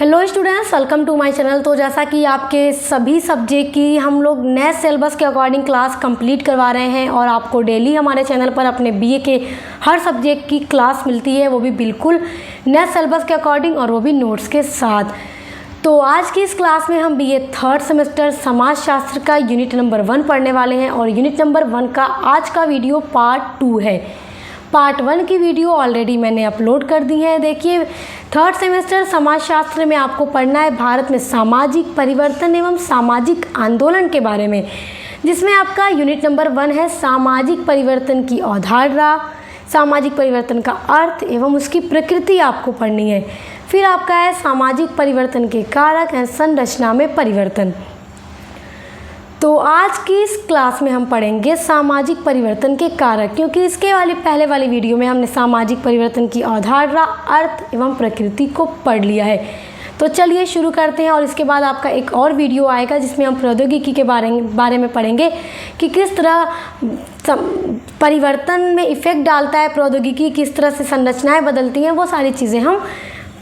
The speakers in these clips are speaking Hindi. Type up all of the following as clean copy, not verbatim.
Hello students, welcome to my channel. तो जैसा कि आपके सभी सब्जेक्ट की हम लोग नए सिलेबस के अकॉर्डिंग क्लास कंप्लीट करवा रहे हैं और आपको डेली हमारे चैनल पर अपने बीए के हर सब्जेक्ट की क्लास मिलती है, वो भी बिल्कुल नए सिलेबस के अकॉर्डिंग और वो भी नोट्स के साथ। तो आज की इस क्लास में हम बीए थर्ड सेमेस्टर समाजशास्त्र का यूनिट नंबर 1 पढ़ने वाले हैं और यूनिट नंबर 1 का आज का वीडियो पार्ट 2 है। पार्ट 1 की वीडियो ऑलरेडी मैंने अपलोड कर दी है। देखिए, थर्ड सेमेस्टर समाजशास्त्र में आपको पढ़ना है भारत में सामाजिक परिवर्तन एवं सामाजिक आंदोलन के बारे में, जिसमें आपका यूनिट नंबर 1 है सामाजिक परिवर्तन की अवधारणा, सामाजिक परिवर्तन का अर्थ एवं उसकी प्रकृति आपको पढ़नी है। फिर आपका है सामाजिक परिवर्तन के कारक एवं संरचना में परिवर्तन। तो आज की इस क्लास में हम पढ़ेंगे सामाजिक परिवर्तन के कारक, क्योंकि इसके पहले वाली वीडियो में हमने सामाजिक परिवर्तन की अवधारणा, अर्थ एवं प्रकृति को पढ़ लिया है। तो चलिए शुरू करते हैं और इसके बाद आपका एक और वीडियो आएगा जिसमें हम प्रौद्योगिकी के बारे में पढ़ेंगे कि किस तरह परिवर्तन में इफ़ेक्ट डालता है प्रौद्योगिकी, किस तरह से संरचनाएँ बदलती हैं, वो सारी चीज़ें हम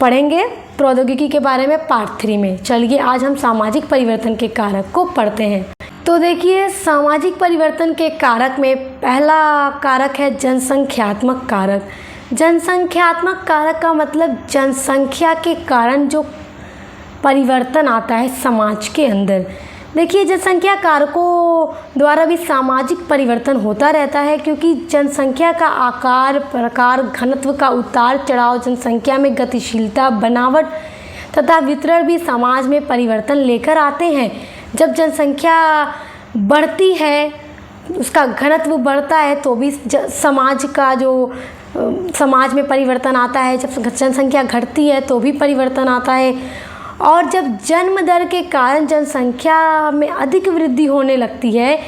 पढ़ेंगे प्रौद्योगिकी के बारे में पार्ट 3 में। चलिए आज हम सामाजिक परिवर्तन के कारक को पढ़ते हैं। तो देखिए, सामाजिक परिवर्तन के कारक में पहला कारक है जनसंख्यात्मक कारक। जनसंख्यात्मक कारक का मतलब जनसंख्या के कारण जो परिवर्तन आता है समाज के अंदर। देखिए, जनसंख्या कारकों द्वारा भी सामाजिक परिवर्तन होता रहता है, क्योंकि जनसंख्या का आकार, प्रकार, घनत्व का उतार चढ़ाव, जनसंख्या में गतिशीलता, बनावट तथा वितरण भी समाज में परिवर्तन लेकर आते हैं। जब जनसंख्या बढ़ती है, उसका घनत्व बढ़ता है, तो भी समाज में परिवर्तन आता है। जब जनसंख्या घटती है तो भी परिवर्तन आता है। और जब जन्म दर के कारण जनसंख्या में अधिक वृद्धि होने लगती है,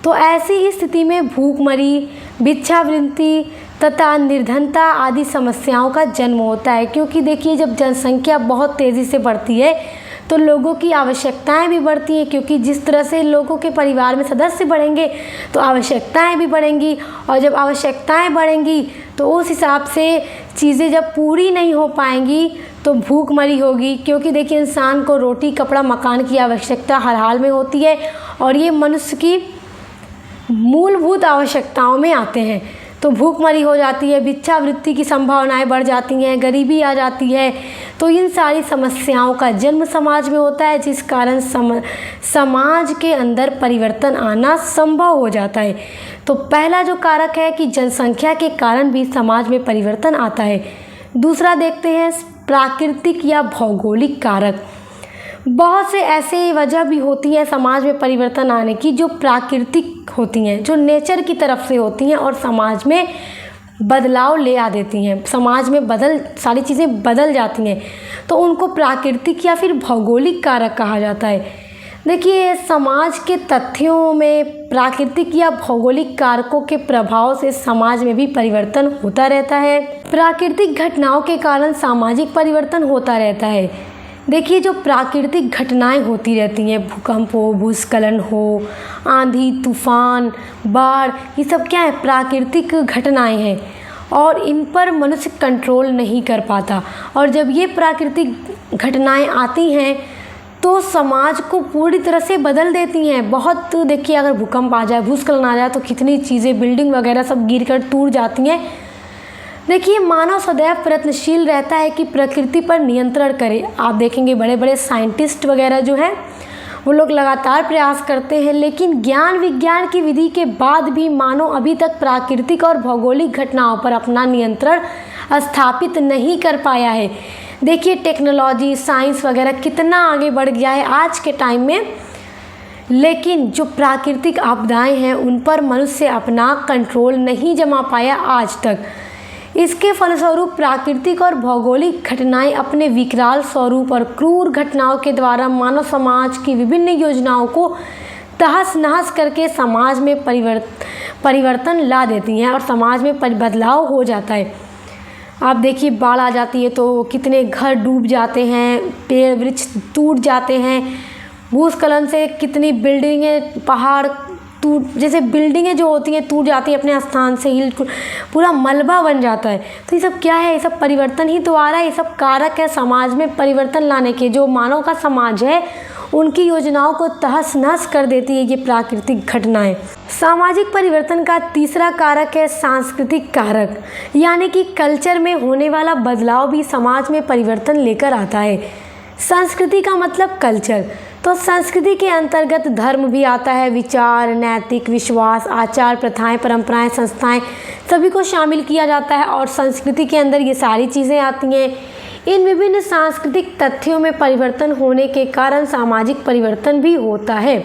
तो ऐसी ही स्थिति में भूखमरी, भिक्षावृत्ति तथा निर्धनता आदि समस्याओं का जन्म होता है। क्योंकि देखिए, जब जनसंख्या बहुत तेज़ी से बढ़ती है तो लोगों की आवश्यकताएं भी बढ़ती हैं, क्योंकि जिस तरह से लोगों के परिवार में सदस्य बढ़ेंगे तो आवश्यकताएं भी बढ़ेंगी, और जब आवश्यकताएं बढ़ेंगी तो उस हिसाब से चीज़ें जब पूरी नहीं हो पाएंगी तो भूखमरी होगी। क्योंकि देखिए, इंसान को रोटी, कपड़ा, मकान की आवश्यकता हर हाल में होती है और ये मनुष्य की मूलभूत आवश्यकताओं में आते हैं। तो भूखमरी हो जाती है, भिक्षावृत्ति की संभावनाएं बढ़ जाती हैं, गरीबी आ जाती है। तो इन सारी समस्याओं का जन्म समाज में होता है, जिस कारण समाज के अंदर परिवर्तन आना संभव हो जाता है। तो पहला जो कारक है कि जनसंख्या के कारण भी समाज में परिवर्तन आता है। दूसरा देखते हैं प्राकृतिक या भौगोलिक कारक। बहुत से ऐसे वजह भी होती हैं समाज में परिवर्तन आने की, जो प्राकृतिक होती हैं, जो नेचर की तरफ से होती हैं और समाज में बदलाव ले आ देती हैं। समाज में सारी चीज़ें बदल जाती हैं, तो उनको प्राकृतिक या फिर भौगोलिक कारक कहा जाता है। देखिए, समाज के तथ्यों में प्राकृतिक या भौगोलिक कारकों के प्रभाव से समाज में भी परिवर्तन होता रहता है। प्राकृतिक घटनाओं के कारण सामाजिक परिवर्तन होता रहता है। देखिए, जो प्राकृतिक घटनाएं होती रहती हैं, भूकंप हो, भूस्खलन हो, आंधी, तूफान, बाढ़, ये सब क्या है? प्राकृतिक घटनाएं हैं और इन पर मनुष्य कंट्रोल नहीं कर पाता। और जब ये प्राकृतिक घटनाएं आती हैं तो समाज को पूरी तरह से बदल देती हैं। बहुत देखिए, अगर भूकंप आ जाए, भूस्खलन आ जाए तो कितनी चीज़ें, बिल्डिंग वगैरह सब गिरकर टूट जाती हैं। देखिए, मानव सदैव प्रयत्नशील रहता है कि प्रकृति पर नियंत्रण करे। आप देखेंगे बड़े बड़े साइंटिस्ट वगैरह जो हैं, वो लोग लगातार प्रयास करते हैं, लेकिन ज्ञान विज्ञान की विधि के बाद भी मानव अभी तक प्राकृतिक और भौगोलिक घटनाओं पर अपना नियंत्रण स्थापित नहीं कर पाया है। देखिए, टेक्नोलॉजी, साइंस वगैरह कितना आगे बढ़ गया है आज के टाइम में, लेकिन जो प्राकृतिक आपदाएं हैं उन पर मनुष्य अपना कंट्रोल नहीं जमा पाया आज तक। इसके फलस्वरूप प्राकृतिक और भौगोलिक घटनाएं अपने विकराल स्वरूप और क्रूर घटनाओं के द्वारा मानव समाज की विभिन्न योजनाओं को तहस नहस करके समाज में परिवर्तन ला देती हैं और समाज में बदलाव हो जाता है। आप देखिए, बाढ़ आ जाती है तो कितने घर डूब जाते हैं, पेड़ वृक्ष टूट जाते हैं, भूस्खलन से कितनी बिल्डिंगें, पहाड़ टूट, जैसे बिल्डिंगें जो होती हैं टूट जाती हैं अपने स्थान से, हिल पूरा मलबा बन जाता है। तो ये सब क्या है, ये सब परिवर्तन ही तो आ रहा है, ये सब कारक है समाज में परिवर्तन लाने के। जो मानव का समाज है उनकी योजनाओं को तहस नहस कर देती है ये प्राकृतिक घटनाएं। सामाजिक परिवर्तन का तीसरा कारक है सांस्कृतिक कारक, यानी कि कल्चर में होने वाला बदलाव भी समाज में परिवर्तन लेकर आता है। संस्कृति का मतलब कल्चर, तो संस्कृति के अंतर्गत धर्म भी आता है, विचार, नैतिक विश्वास, आचार, प्रथाएं, परंपराएं, संस्थाएं सभी को शामिल किया जाता है और संस्कृति के अंदर ये सारी चीज़ें आती हैं। इन विभिन्न सांस्कृतिक तथ्यों में परिवर्तन होने के कारण सामाजिक परिवर्तन भी होता है।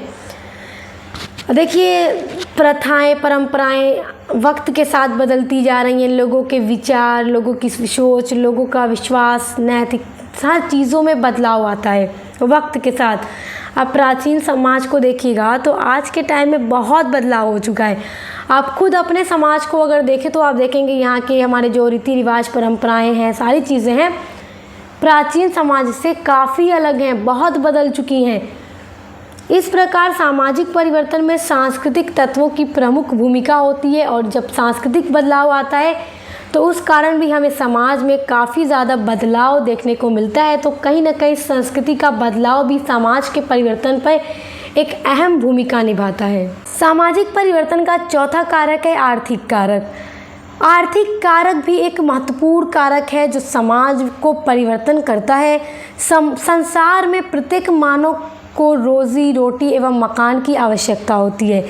देखिए, प्रथाएं, परंपराएं वक्त के साथ बदलती जा रही हैं, लोगों के विचार, लोगों की सोच, लोगों का विश्वास, नैतिक हर चीज़ों में बदलाव आता है वक्त के साथ। अब प्राचीन समाज को देखिएगा तो आज के टाइम में बहुत बदलाव हो चुका है। आप खुद अपने समाज को अगर देखें तो आप देखेंगे यहाँ के हमारे जो रीति रिवाज, परंपराएं हैं, सारी चीज़ें हैं प्राचीन समाज से काफ़ी अलग हैं, बहुत बदल चुकी हैं। इस प्रकार सामाजिक परिवर्तन में सांस्कृतिक तत्वों की प्रमुख भूमिका होती है और जब सांस्कृतिक बदलाव आता है तो उस कारण भी हमें समाज में काफ़ी ज़्यादा बदलाव देखने को मिलता है। तो कहीं ना कहीं संस्कृति का बदलाव भी समाज के परिवर्तन पर एक अहम भूमिका निभाता है। सामाजिक परिवर्तन का चौथा कारक है आर्थिक कारक। आर्थिक कारक भी एक महत्वपूर्ण कारक है जो समाज को परिवर्तन करता है। संसार में प्रत्येक मानव को रोजी रोटी एवं मकान की आवश्यकता होती है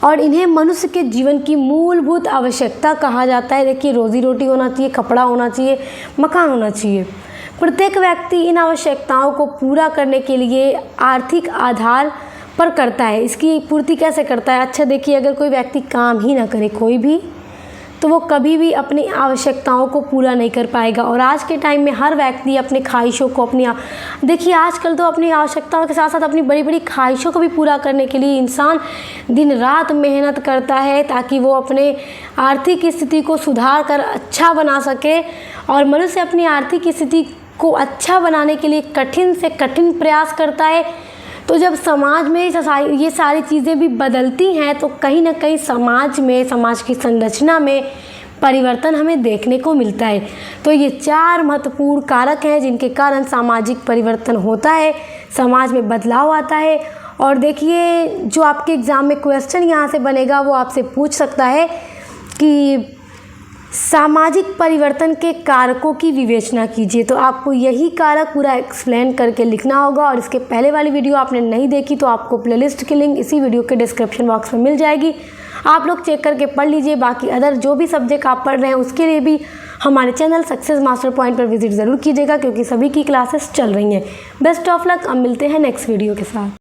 और इन्हें मनुष्य के जीवन की मूलभूत आवश्यकता कहा जाता है। देखिए, रोजी रोटी होना चाहिए, कपड़ा होना चाहिए, मकान होना चाहिए। प्रत्येक व्यक्ति इन आवश्यकताओं को पूरा करने के लिए आर्थिक आधार पर करता है। इसकी पूर्ति कैसे करता है? अच्छा देखिए, अगर कोई व्यक्ति काम ही ना करे कोई भी, तो वो कभी भी अपनी आवश्यकताओं को पूरा नहीं कर पाएगा। और आज के टाइम में हर व्यक्ति अपने ख्वाहिशों को देखिए, आजकल तो अपनी आवश्यकताओं के साथ साथ अपनी बड़ी बड़ी ख्वाहिशों को भी पूरा करने के लिए इंसान दिन रात मेहनत करता है ताकि वो अपने आर्थिक स्थिति को सुधार कर अच्छा बना सके। और मनुष्य अपनी आर्थिक स्थिति को अच्छा बनाने के लिए कठिन से कठिन प्रयास करता है। तो जब समाज में ये सारी चीज़ें भी बदलती हैं तो कहीं ना कहीं समाज की संरचना में परिवर्तन हमें देखने को मिलता है। तो ये 4 महत्वपूर्ण कारक हैं जिनके कारण सामाजिक परिवर्तन होता है, समाज में बदलाव आता है। और देखिए, जो आपके एग्ज़ाम में क्वेश्चन यहाँ से बनेगा वो आपसे पूछ सकता है कि सामाजिक परिवर्तन के कारकों की विवेचना कीजिए। तो आपको यही कारक पूरा एक्सप्लेन करके लिखना होगा। और इसके पहले वाली वीडियो आपने नहीं देखी तो आपको प्लेलिस्ट की लिंक इसी वीडियो के डिस्क्रिप्शन बॉक्स में मिल जाएगी, आप लोग चेक करके पढ़ लीजिए। बाकी अदर जो भी सब्जेक्ट आप पढ़ रहे हैं उसके लिए भी हमारे चैनल सक्सेस मास्टर पॉइंट पर विजिट ज़रूर कीजिएगा क्योंकि सभी की क्लासेस चल रही हैं। Best of luck. अब मिलते हैं नेक्स्ट वीडियो के साथ।